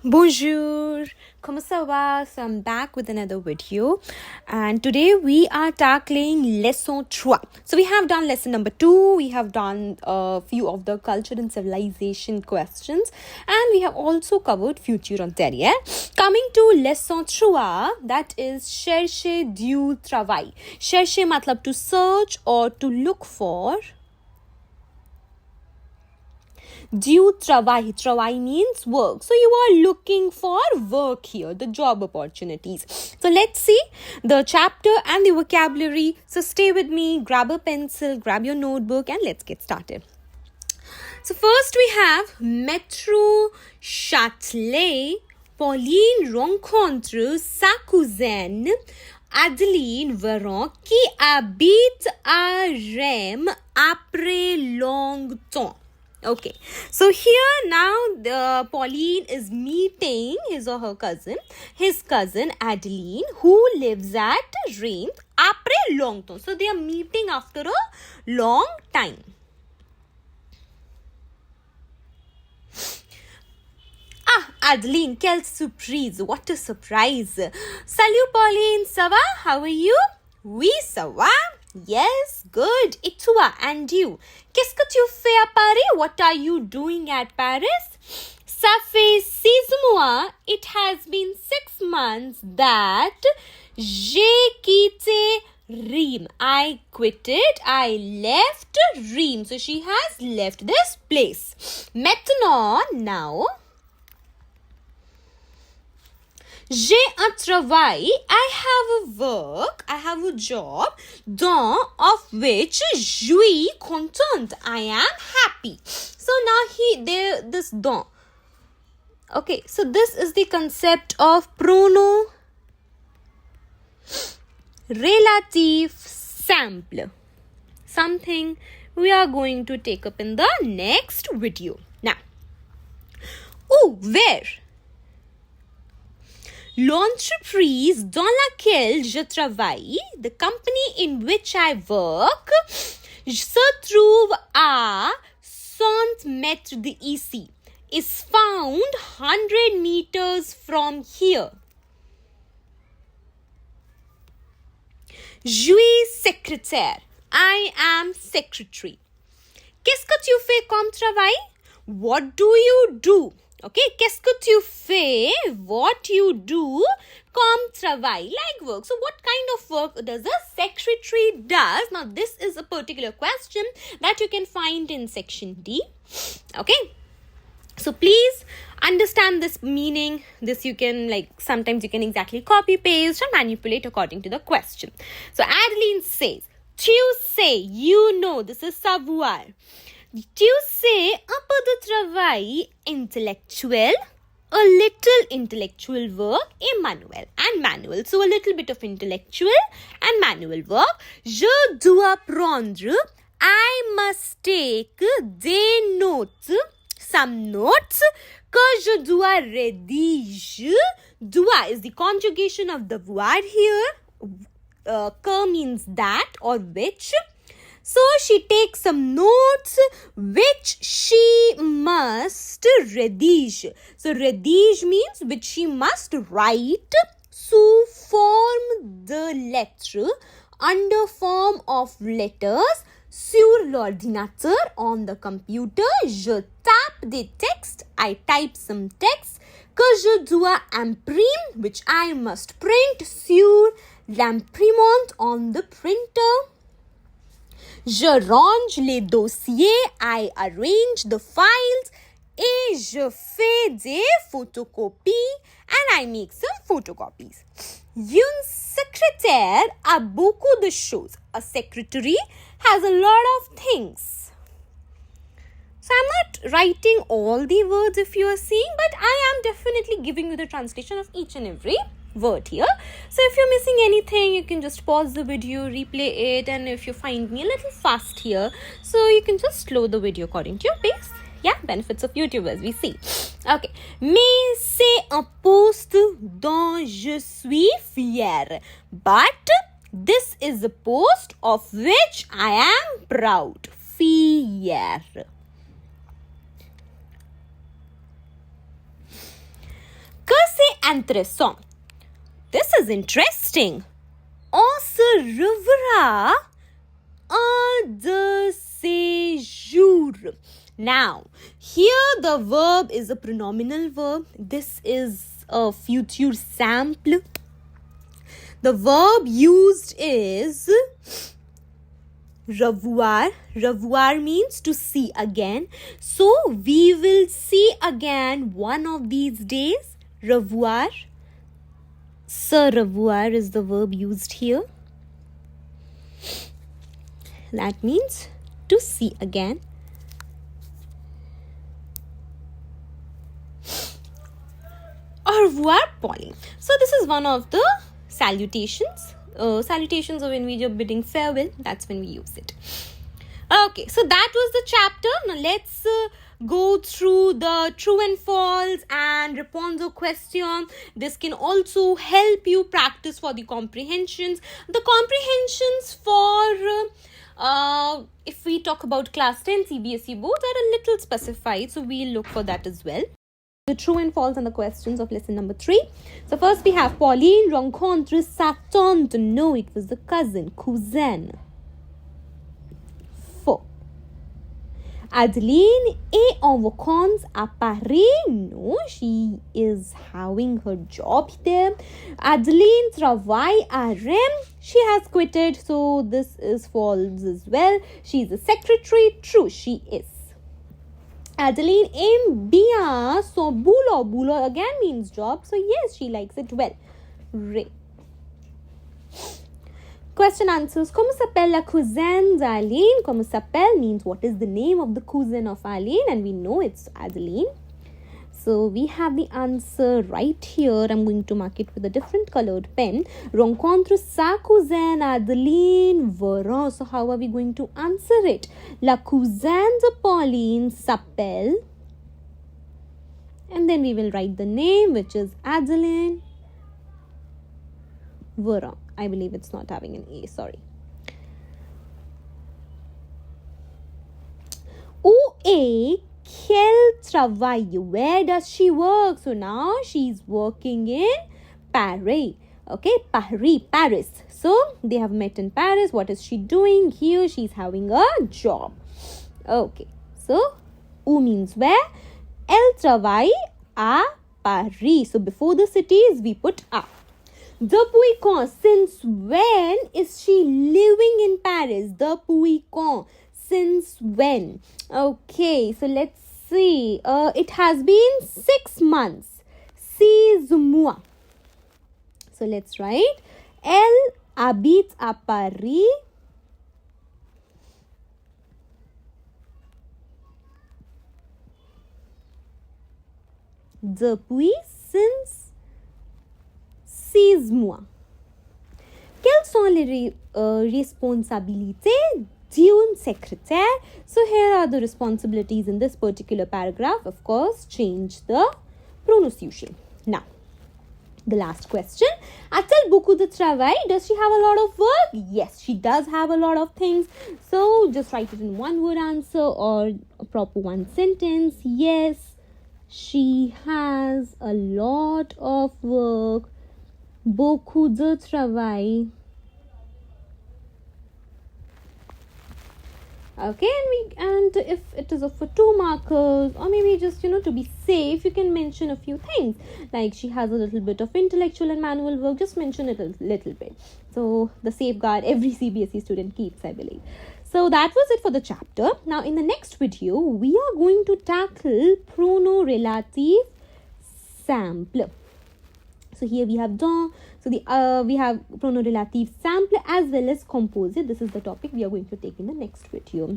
Bonjour, comment ça va? So I'm back with another video and today we are tackling lesson 3. So we have done lesson number 2, we have done a few of the culture and civilization questions and we have also covered future antérieur. Coming to lesson 3, that is Chercher du travail. Chercher matlab to search or to look for. Du travail. Travail means work. So you are looking for work here, the job opportunities. So let's see the chapter and the vocabulary. So stay with me, grab a pencil, grab your notebook and let's get started. So first we have Métro Châtelet. Pauline rencontre sa cousine Adeline Veron qui habite à Rome après longtemps. Okay, so here now Pauline is meeting his or her cousin, Adeline, who lives at Reims après longtemps. So they are meeting after a long time. Adeline, quelle surprise! What a surprise! Salut Pauline, ça va? How are you? Oui, ça va? Yes, good. Et toi, and you? Qu'est-ce que tu fais à Paris? What are you doing at Paris? Ça fait 6 mois. It has been 6 months that j'ai quitté Reims. I quitted. I left Reims. So she has left this place. Maintenant, now. J'ai un travail, I have a work, I have a job, dans of which je suis contente, I am happy. So now this dans. Okay, so this is the concept of pronom relative simple. Something we are going to take up in the next video. Now, where? L'entreprise dans laquelle je travaille, the company in which I work, se trouve à 100 mètres d'ici, is found 100 meters from here. Je suis secrétaire. I am secretary. Qu'est-ce que tu fais comme travail? What do you do? Okay, qu'est-ce que tu fais? What you do? Comme travail, like work. So what kind of work does a secretary does? Now this is a particular question that you can find in section D. Okay, so please understand this meaning. This you can sometimes you can exactly copy paste and manipulate according to the question. So Adeline says, tu sais, you know, this is savoir. Tu sais un peu de travail intellectuel, a little intellectual work, et manuel and manual. So a little bit of intellectual and manual work. Je dois prendre, I must take des notes, some notes, que je dois rédiger. Dois is the conjugation of the word here. Que means that or which. So she takes some notes which she must rédige. So rédige means which she must write sous forme de lettres, under form of letters, sur l'ordinateur, on the computer. Je tape des textes, I type some text, que je dois imprimer, which I must print sur l'imprimante, on the printer. Je range les dossiers, I arrange the files, et je fais des photocopies, and I make some photocopies. Une secrétaire a beaucoup de choses. A secretary has a lot of things. So I'm not writing all the words if you are seeing, but I am definitely giving you the translation of each and every word here. So if you're missing anything, you can just pause the video, replay it, and if you find me a little fast here, so you can just slow the video according to your pace. Yeah, benefits of YouTube as we see. Okay. Mais c'est un poste dont je suis fière. But this is a post of which I am proud. Fière. intéressant. This is interesting. On se reverra de séjour. Now, here the verb is a pronominal verb. This is a future simple. The verb used is revoir. Revoir means to see again. So, we will see again one of these days. Revoir. Se revoir is the verb used here. That means to see again. Au revoir, Pauline. So this is one of the salutations. Salutations are when we are bidding farewell. That's when we use it. Okay, so that was the chapter. Now let's go through the true and false and répondre question. This can also help you practice for the comprehensions. The comprehensions for if we talk about class 10 CBSE boards are a little specified, so we'll look for that as well. The true and false and the questions of lesson number 3. So first we have Pauline rencontre sa tante. No, it was the cousin, cousin. 4. Adeline est en vacances à Paris. No, she is having her job there. Adeline travaille à Rennes. She has quitted, so this is false as well. She is a secretary. True, she is. Adeline aime bien son boulot. Boulot again means job. So yes, she likes it well. Ray. Question answers. Comment s'appelle la cousine d'Aline? Comment s'appelle means what is the name of the cousin of Aline, and we know it's Adeline. So we have the answer right here. I'm going to mark it with a different colored pen. Rencontre sa cousine Adeline Veron. So how are we going to answer it? La cousine de Pauline s'appelle. And then we will write the name, which is Adeline Veron. I believe it's not having an A, sorry. Où est qu'elle travaille? Where does she work? So now she's working in Paris. Okay, Paris. So they have met in Paris. What is she doing? Here she's having a job. Okay, so où means where? Elle travaille à Paris. So before the cities we put à. Depuis quand? Since when is she living in Paris? Depuis quand? Since when? Okay, so let's see. It has been 6 months. 6 mois. So let's write. Elle habite à Paris. Depuis, since 6 mois. Quelles sont les responsabilités d'une secrétaire? So here are the responsibilities in this particular paragraph. Of course, change the pronunciation. Now, the last question. A-t-elle beaucoup de travail? Does she have a lot of work? Yes, she does have a lot of things. So just write it in one word answer or a proper one sentence. Yes, she has a lot of work. Beaucoup de travail. Okay, and if it is for 2 markers, or maybe just to be safe, you can mention a few things like she has a little bit of intellectual and manual work. Just mention it a little bit. So the safeguard every CBSE student keeps, I believe. So that was it for the chapter. Now in the next video, we are going to tackle pronom relative simple. So here we have dans. So we have pronom relative simple as well as composite. This is the topic we are going to take in the next video.